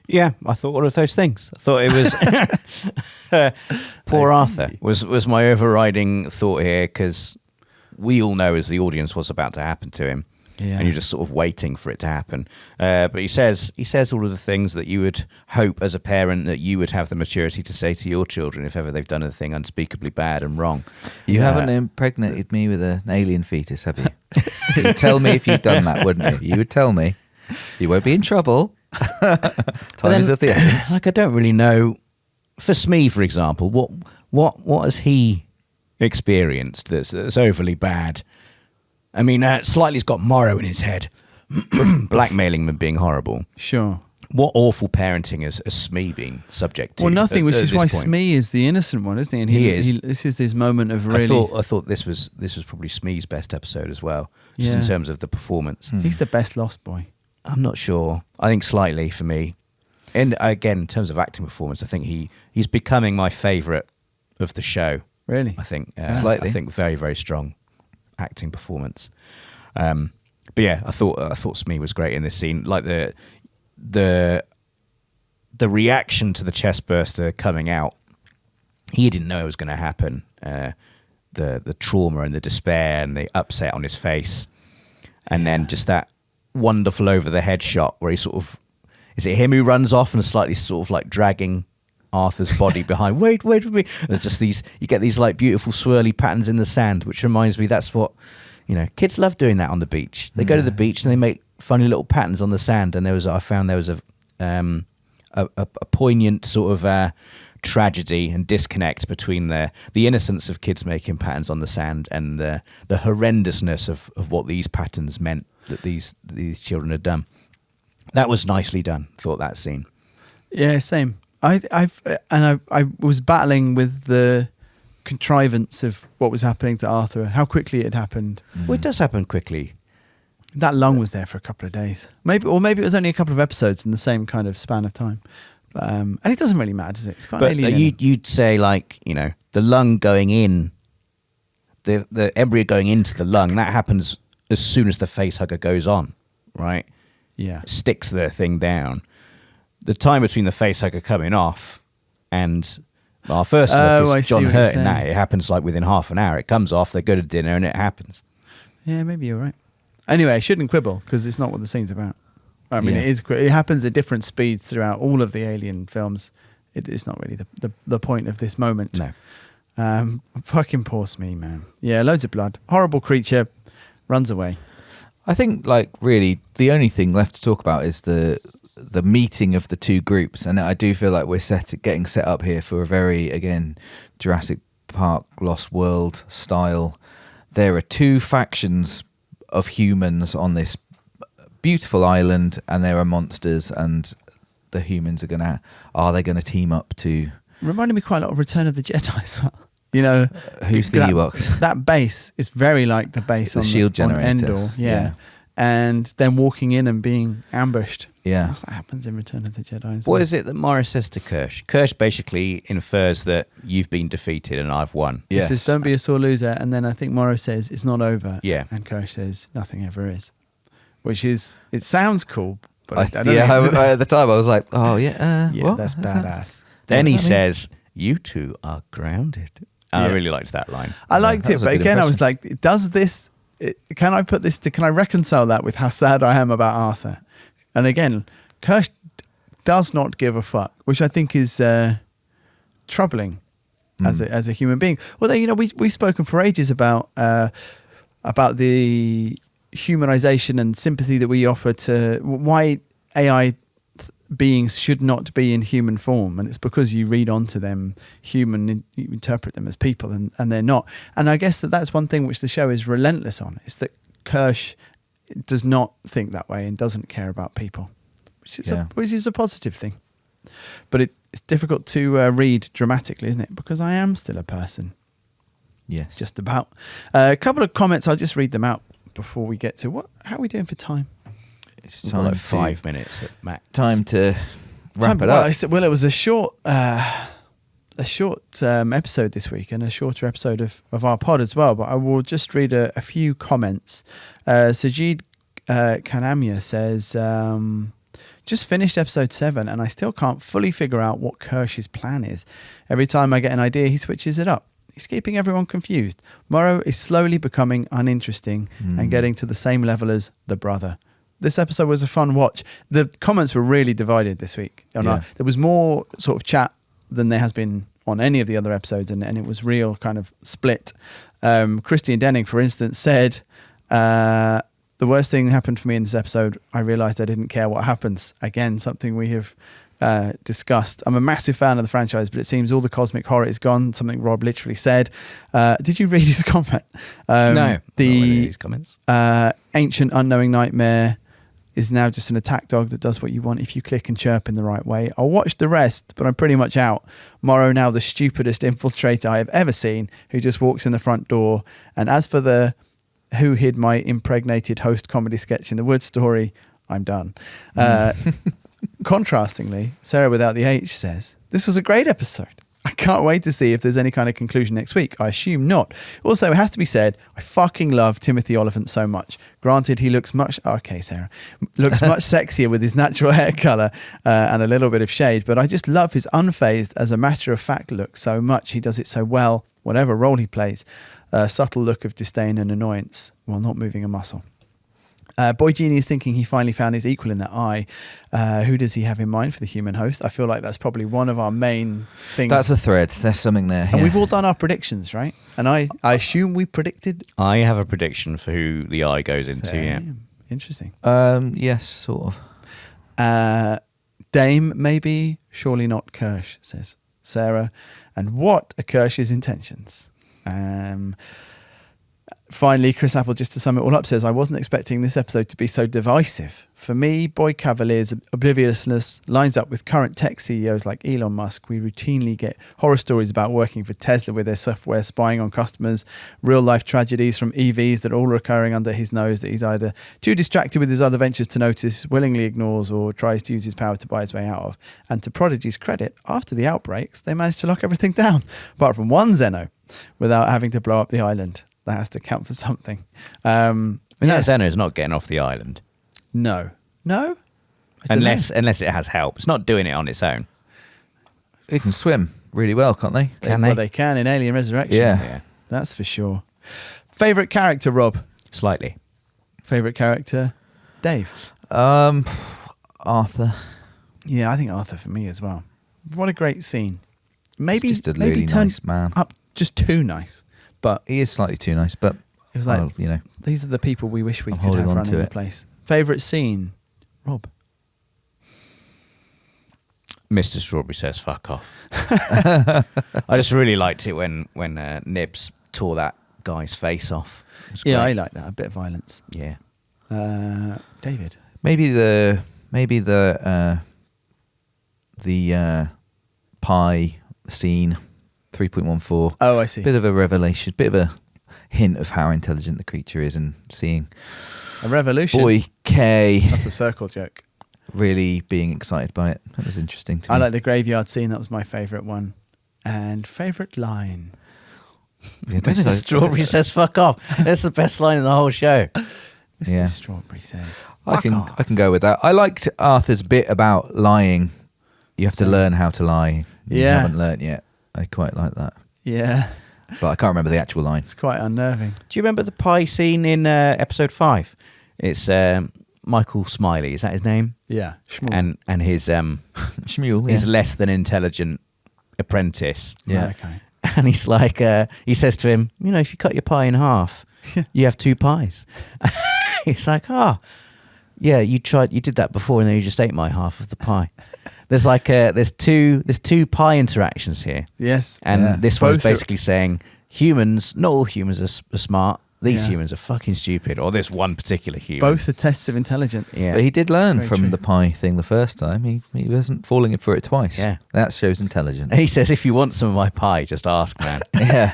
Yeah, I thought all of those things. I thought it was... Poor Arthur was my overriding thought here, because we all know as the audience what's about to happen to him. Yeah. And you're just sort of waiting for it to happen. But he says all of the things that you would hope as a parent that you would have the maturity to say to your children if ever they've done anything unspeakably bad and wrong. You haven't impregnated me with an alien fetus, have you? You'd tell me if you'd done that, wouldn't you? You would tell me. You won't be in trouble. Time is of the essence. Like, I don't really know. For Smee, for example, what has he experienced that's overly bad? I mean, Slightly's got Morrow in his head, blackmailing them being horrible. Sure. What awful parenting has Smee been subject to? Well, nothing, which is why Smee is the innocent one, isn't he? And he is. This is this moment of really... I thought this was probably Smee's best episode as well, just in terms of the performance. He's the best Lost Boy. I'm not sure. I think Slightly for me. And again, in terms of acting performance, I think he's becoming my favourite of the show. Really? I think Slightly. I think very, very strong acting performance. But yeah, I thought Smee was great in this scene. Like the reaction to the chest burster coming out, he didn't know it was going to happen. The trauma and the despair and the upset on his face, and then just that wonderful over the head shot where he sort of, is it him who runs off and slightly sort of like dragging Arthur's body behind? Wait for me. And there's just you get these like beautiful swirly patterns in the sand, which reminds me that's what, kids love doing that on the beach. They go to the beach and they make funny little patterns on the sand. And I found there was a poignant sort of tragedy and disconnect between the innocence of kids making patterns on the sand and the horrendousness of what these patterns meant that these children had done. That was nicely done. Thought that scene. Yeah, same. I was battling with the contrivance of what was happening to Arthur, how quickly it happened. Well, it does happen quickly. That lung was there for a couple of days, maybe it was only a couple of episodes in the same kind of span of time. And it doesn't really matter, does it? It's quite alien. You'd say like the lung going in, the embryo going into the lung, that happens as soon as the face hugger goes on, right? Yeah. sticks the thing down. The time between the facehugger coming off and our first look I is see John what you're hurting that. saying. It happens like within half an hour. It comes off, they go to dinner, and it happens. Yeah, maybe you're right. Anyway, I shouldn't quibble because it's not what the scene's about. I mean, Yeah. it happens at different speeds throughout all of the Alien films. It's not really the point of this moment. No. Fucking poor Smee, man. Yeah, loads of blood. Horrible creature. Runs away. I think, like, really, the only thing left to talk about is the meeting of the two groups, and I do feel like we're getting set up here for a very, again, Jurassic Park, Lost World style. There are two factions of humans on this beautiful island, and there are monsters, and the humans are they gonna team up to? Reminded me quite a lot of Return of the Jedi as well. You know, Who's the Ewoks? That base is very like the base The on shield on generator. Endor, Yeah. and then walking in and being ambushed. Yeah. That happens in Return of the Jedi as What well. is it that Morrow says to Kirsch? Kirsch basically infers that you've been defeated and I've won. He Yes. says, "Don't be a sore loser," and then I think Morrow says, "It's not over." Yeah. and Kirsch says, "Nothing ever is," which is, it sounds cool, but I don't yeah, know. at the time I was like, oh yeah, Yeah, what? that's that? badass. Then What he does that mean? says, "You two are grounded." I Yeah. really liked that line. I liked that it, was a but good again, I was impression. like, does this? Can I reconcile that with how sad I am about Arthur? And again, Kirsch does not give a fuck, which I think is troubling as a human being. Although, you know, we've spoken for ages about the humanization and sympathy that we offer to why AI beings should not be in human form, and it's because you read onto them human, you interpret them as people, and they're not. And I guess that's one thing which the show is relentless on, is that Kirsch does not think that way and doesn't care about people, which is a positive thing. But it's difficult to read dramatically, isn't it? Because I am still a person, Yes. just about. A couple of comments, I'll just read them out before we get to how are we doing for time? It's We've got like 5 minutes at max. Time to wrap it Well, up. it was a short episode this week, and a shorter episode of our pod as well. But I will just read a few comments. Sajid Kanamia says, just finished episode 7, and I still can't fully figure out what Kirsch's plan is. Every time I get an idea, he switches it up. He's keeping everyone confused. Morrow is slowly becoming uninteresting and getting to the same level as the brother. This episode was a fun watch. The comments were really divided this week. Yeah. There was more sort of chat than there has been on any of the other episodes, and it was real kind of split. Christian Denning, for instance, said, the worst thing happened for me in this episode. I realised I didn't care what happens. Again, something we have discussed. I'm a massive fan of the franchise, but it seems all the cosmic horror is gone. Something Rob literally said. Did you read his comment? No, not read his comments. Ancient unknowing nightmare is now just an attack dog that does what you want if you click and chirp in the right way. I'll watch the rest, but I'm pretty much out. Morrow now the stupidest infiltrator I have ever seen, who just walks in the front door. And as for the who hid my impregnated host comedy sketch in the woods story, I'm done. Contrastingly, Sarah without the H says, this was a great episode. I can't wait to see if there's any kind of conclusion next week. I assume not. Also, it has to be said, I fucking love Timothy Oliphant so much. Granted, he looks much... Okay, Sarah. Looks much sexier with his natural hair colour and a little bit of shade, but I just love his unfazed, as a matter-of-fact look so much. He does it so well, whatever role he plays. A subtle look of disdain and annoyance while not moving a muscle. Boy Genie is thinking he finally found his equal in that eye. Who does he have in mind for the human host? I feel like that's probably one of our main things. That's a thread. There's something there. And yeah. we've all done our predictions, right? And I assume we predicted. I have a prediction for who the eye goes into, yeah. Interesting. Yes, sort of. Dame, maybe. Surely not Kirsch, says Sarah. And what are Kirsch's intentions? Finally, Chris Apple, just to sum it all up, says, I wasn't expecting this episode to be so divisive. For me, Boy Cavalier's obliviousness lines up with current tech CEOs like Elon Musk. We routinely get horror stories about working for Tesla with their software, spying on customers, real-life tragedies from EVs that are all occurring under his nose that he's either too distracted with his other ventures to notice, willingly ignores, or tries to use his power to buy his way out of. And to Prodigy's credit, after the outbreaks, they managed to lock everything down, apart from one Zeno, without having to blow up the island. That has to count for something. That Zeno's not getting off the island. No. No? I don't know. Unless it has help. It's not doing it on its own. They can swim really well, can't they? Can Well, they? they can in Alien Resurrection. Yeah. That's for sure. Favourite character, Rob? Slightly. Favourite character, Dave? Arthur. Yeah, I think Arthur for me as well. What a great scene. Maybe He's just a maybe really turn nice man. up just too nice. But He is slightly too nice, but it was like, well, you know, these are the people we wish we I'm could holding have on running to the it. place. Favourite scene, Rob? Mr. Strawberry says fuck off. I just really liked it when Nibs tore that guy's face off. It was Yeah, I great. like that. A bit of violence. Yeah. David? maybe the pie scene 3.14. Oh, I see. Bit of a revelation, bit of a hint of how intelligent the creature is, and seeing A revolution. boy K That's a circle joke. really being excited by it. That was interesting to me. I like the graveyard scene. That was my favourite one. And favourite line? Yeah, I don't think Mr. I- Strawberry says fuck off. That's the best line in the whole show. Mr. Yeah. Strawberry says, I can "Fuck off." I can go with that. I liked Arthur's bit about lying. You have to learn how to lie. You Yeah. haven't learnt yet. I quite like that, Yeah, but I can't remember the actual line. it's quite unnerving. Do you remember the pie scene in episode 5? It's Michael Smiley. Is that his name? Yeah. Shmuel. And his Shmuel, his less than intelligent apprentice. yeah. Okay. And he's like, he says to him, you know, if you cut your pie in half, you have 2 pies. He's like, oh, yeah, you did that before, and then you just ate my half of the pie. There's like, there's two pie interactions here, Yes. and Yeah. this Both one's basically saying humans, not all humans are smart. These Yeah. humans are fucking stupid, or this one particular human. Both are tests of intelligence. Yeah. But he did learn That's very from true. the pie thing the first time. He wasn't falling for it twice. Yeah. That shows intelligence. And he says, if you want some of my pie, just ask, man. Yeah.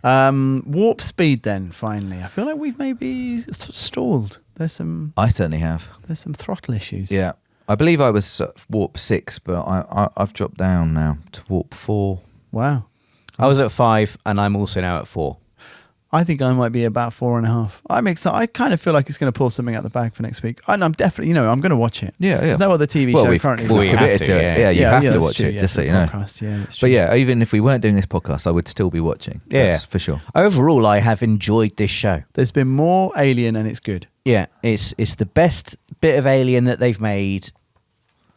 Warp speed. Then finally, I feel like we've maybe stalled. There's some I certainly have. throttle issues. Yeah. I believe I was warp 6, but I've dropped down now to warp 4. Wow. I was at 5, and I'm also now at 4. I think I might be about 4.5. I'm excited. I kind of feel like it's going to pull something out the bag for next week. And I'm definitely, I'm going to watch it. Yeah, yeah. There's no other TV Well, show we've currently. well, like we that. have committed to, to it. yeah. Yeah, you have to that's watch true, it, yeah, just for so the you know. podcast, yeah, that's true. But yeah, even if we weren't doing this podcast, I would still be watching. Yeah. That's for sure. Overall, I have enjoyed this show. There's been more Alien and it's good. Yeah, it's the best bit of Alien that they've made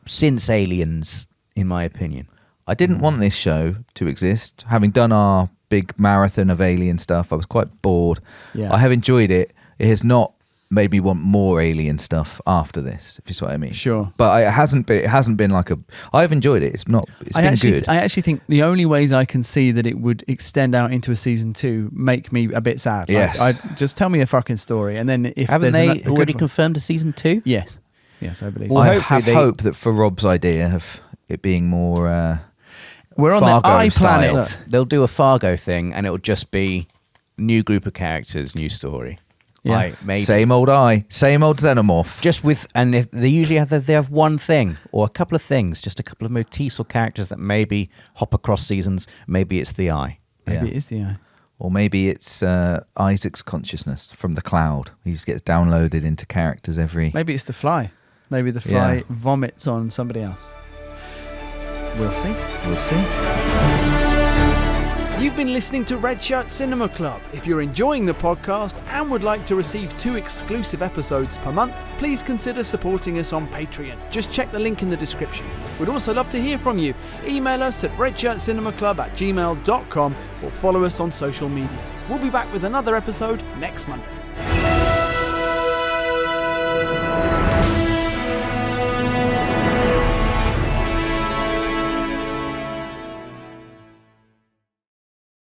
since Aliens, in my opinion. I didn't want this show to exist. Having done our big marathon of Alien stuff, I was quite bored. Yeah. I have enjoyed it. It has not made me want more Alien stuff after this, if you see what I mean. Sure. But it hasn't been like a. I've enjoyed it. It's been good. I actually think the only ways I can see that it would extend out into a season 2 make me a bit sad. Yes. Like, just tell me a fucking story, and then if Haven't there's they a good already one- confirmed a season 2? Yes, I believe. Well, I hopefully have hope that for Rob's idea of it being more. We're on Fargo the I style. planet. Look, they'll do a Fargo thing, and it'll just be new group of characters, new story. Yeah. Like, maybe Same old same old xenomorph. just with, and if they usually have one thing or a couple of things, just a couple of motifs or characters that maybe hop across seasons. Maybe it's the eye. Maybe Yeah. it is the eye. Or maybe it's Isaac's consciousness from the cloud. He just gets downloaded into characters every. Maybe it's the fly. Maybe the fly Yeah. vomits on somebody else. We'll see. We'll see. You've been listening to Redshirt Cinema Club. If you're enjoying the podcast and would like to receive 2 exclusive episodes per month, please consider supporting us on Patreon. Just check the link in the description. We'd also love to hear from you. Email us at redshirtcinemaclub@gmail.com or follow us on social media. We'll be back with another episode next Monday.